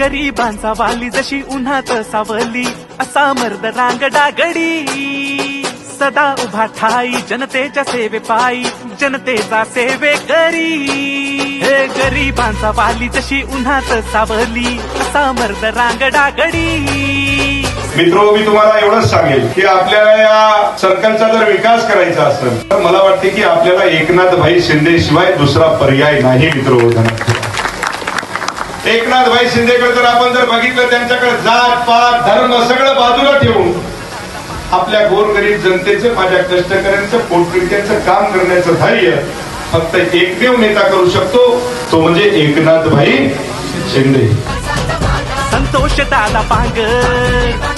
गरिबांचा वाली जशी उन्हात सावली असा मर्द रांगडा गडी सदा उभा ठाई जनतेच्या सेवे पायी जनतेचा सेवे करी हे गरिबांचा वाली जशी उन्हात सावली असा मर्द रांगडा गडी मित्रो, मी तुम्हाला एवढंच सांगेल की आपल्याला या सर्कलचा जर विकास करायचा असेल तर मला वाटते की आपल्याला एकनाथ भाई शिंदे शिवाय दुसरा पर्याय नाही. मित्रो, एकनाथ भाई शिंदेकडे जर आपण जर बघितलं, त्यांच्याकडे जात पात धर्म सगळं बाजूला ठेवून आपल्या गोरगरीब जनतेचं, माझ्या कष्टकऱ्यांचं, पोटपिडक्यांचं काम करण्याचं धैर्य फक्त एकमेव नेता करू शकतो, तो म्हणजे एकनाथ भाई शिंदे. संतोष दादा पांगर